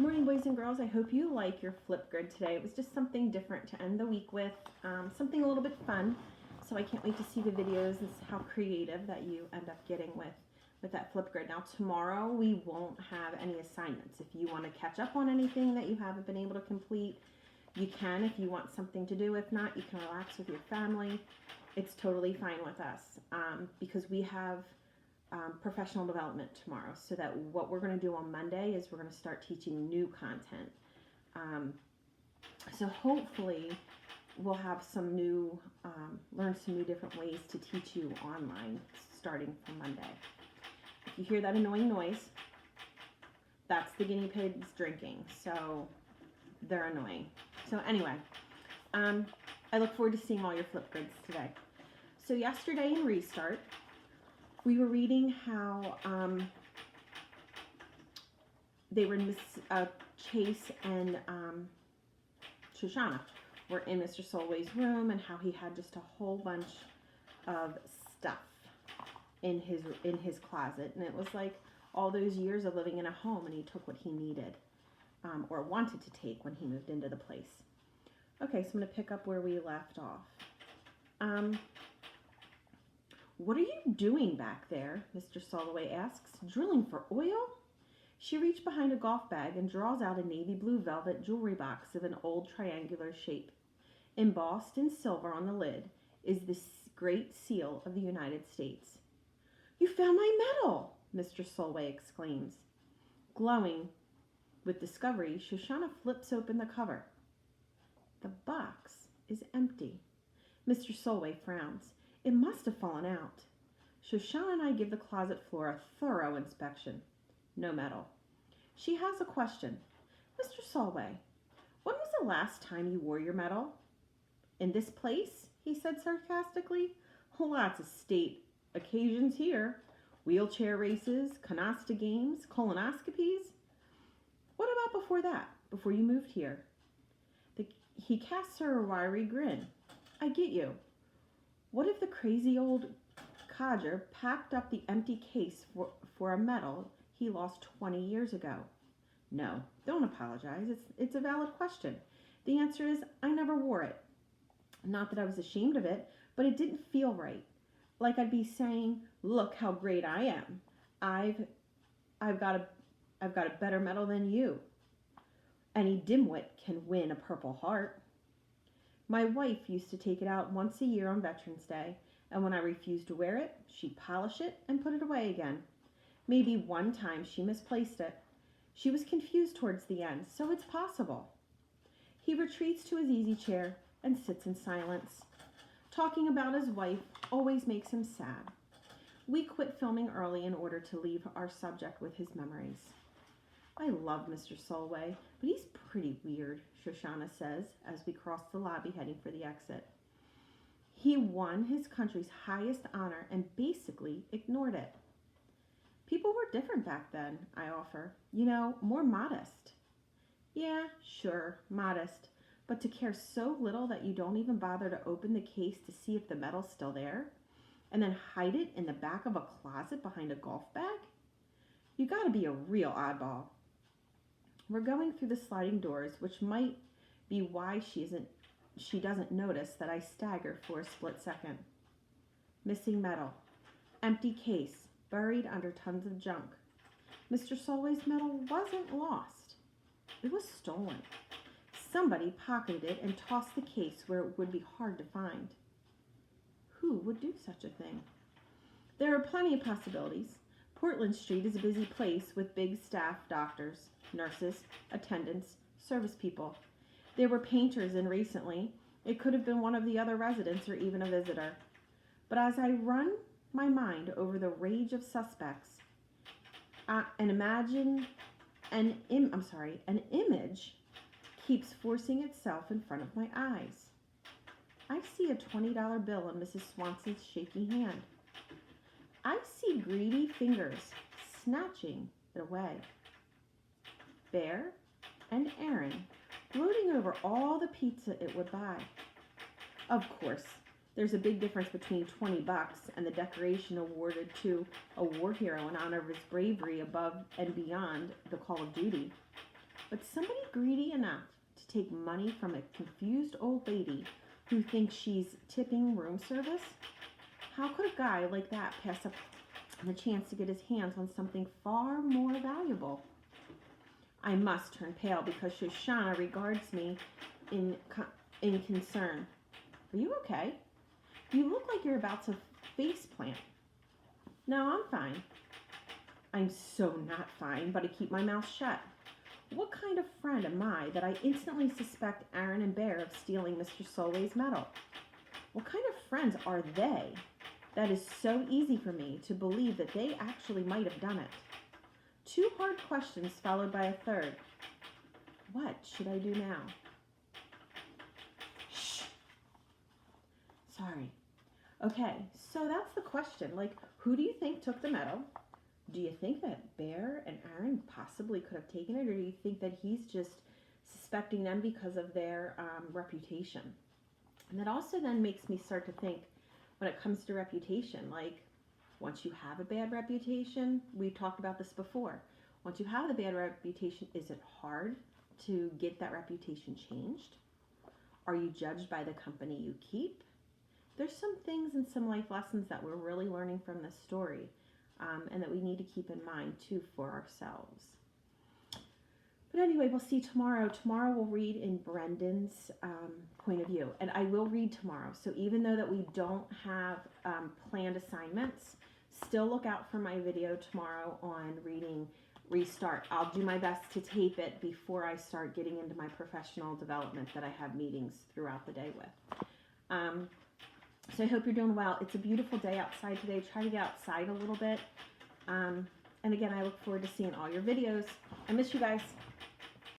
Morning, boys and girls. I hope you like your Flipgrid today. It was just something different to end the week with, something a little bit fun. So I can't wait to see the videos and how creative that you end up getting with that Flipgrid. Now tomorrow we won't have any assignments. If you want to catch up on anything that you haven't been able to complete, you can. If you want something to do, if not, you can relax with your family. It's totally fine with us because we have professional development tomorrow, so that what we're going to do on Monday is we're going to start teaching new content. So hopefully we'll have some new, learn some new different ways to teach you online starting from Monday. If you hear that annoying noise, that's the guinea pigs drinking, so they're annoying. So anyway, I look forward to seeing all your Flipgrids today. So yesterday in Restart, we were reading how they were in Chase and Shoshana were in Mr. Solway's room, and how he had just a whole bunch of stuff in his closet, and it was like all those years of living in a home, and he took what he needed or wanted to take when he moved into the place. Okay, so I'm going to pick up where we left off. "What are you doing back there?" Mr. Solway asks. "Drilling for oil?" She reached behind a golf bag and draws out a navy blue velvet jewelry box of an old triangular shape. Embossed in silver on the lid is the Great Seal of the United States. "You found my medal!" Mr. Solway exclaims. Glowing with discovery, Shoshana flips open the cover. The box is empty. Mr. Solway frowns. "It must have fallen out." Shoshana and I give the closet floor a thorough inspection. No medal. She has a question. "Mr. Solway, when was the last time you wore your medal?" "In this place?" he said sarcastically. "Lots of state occasions here. Wheelchair races, canasta games, colonoscopies." "What about before that, before you moved here?" He casts her a wiry grin. "I get you. What if the crazy old codger packed up the empty case for a medal he lost 20 years ago?" "No, don't apologize. It's a valid question. The answer is I never wore it. Not that I was ashamed of it, but it didn't feel right. Like I'd be saying, 'Look how great I am. I've got a better medal than you. Any dimwit can win a Purple Heart.' My wife used to take it out once a year on Veterans Day, and when I refused to wear it, she'd polish it and put it away again. Maybe one time she misplaced it. She was confused towards the end, so it's possible." He retreats to his easy chair and sits in silence. Talking about his wife always makes him sad. We quit filming early in order to leave our subject with his memories. "I love Mr. Solway, but he's pretty weird," Shoshana says as we cross the lobby heading for the exit. "He won his country's highest honor and basically ignored it." "People were different back then," I offer. "You know, more modest." "Yeah, sure, modest. But to care so little that you don't even bother to open the case to see if the medal's still there, and then hide it in the back of a closet behind a golf bag? You gotta be a real oddball." We're going through the sliding doors, which might be why she doesn't notice that I stagger for a split second. Missing medal. Empty case, buried under tons of junk. Mr. Solway's medal wasn't lost. It was stolen. Somebody pocketed it and tossed the case where it would be hard to find. Who would do such a thing? There are plenty of possibilities. Portland Street is a busy place with big staff, doctors, nurses, attendants, service people. There were painters in recently. It could have been one of the other residents or even a visitor. But as I run my mind over the rage of suspects, an image keeps forcing itself in front of my eyes. I see a $20 bill in Mrs. Swanson's shaky hand. I see greedy fingers snatching it away. Bear and Aaron gloating over all the pizza it would buy. Of course, there's a big difference between $20 and the decoration awarded to a war hero in honor of his bravery above and beyond the call of duty. But somebody greedy enough to take money from a confused old lady who thinks she's tipping room service? How could a guy like that pass up the chance to get his hands on something far more valuable? I must turn pale because Shoshana regards me in concern. Are you okay? You look like you're about to face plant. No, I'm fine. I'm so not fine, but I keep my mouth shut. What kind of friend am I that I instantly suspect Aaron and Bear of stealing Mr. Solway's medal? What kind of friends are they? That is so easy for me to believe that they actually might have done it. 2 hard questions followed by a third. What should I do now? Shh. Sorry. Okay, so that's the question. Like, who do you think took the medal? Do you think that Bear and Aaron possibly could have taken it, or do you think that he's just suspecting them because of their reputation? And that also then makes me start to think, when it comes to reputation, like, once you have a bad reputation, we've talked about this before, once you have the bad reputation, is it hard to get that reputation changed? Are you judged by the company you keep? There's some things and some life lessons that we're really learning from this story. And that we need to keep in mind, too, for ourselves. But anyway, we'll see tomorrow. Tomorrow we'll read in Brendan's point of view. And I will read tomorrow. So even though that we don't have planned assignments, still look out for my video tomorrow on reading Restart. I'll do my best to tape it before I start getting into my professional development that I have meetings throughout the day with. So I hope you're doing well. It's a beautiful day outside today. Try to get outside a little bit. And again, I look forward to seeing all your videos. I miss you guys.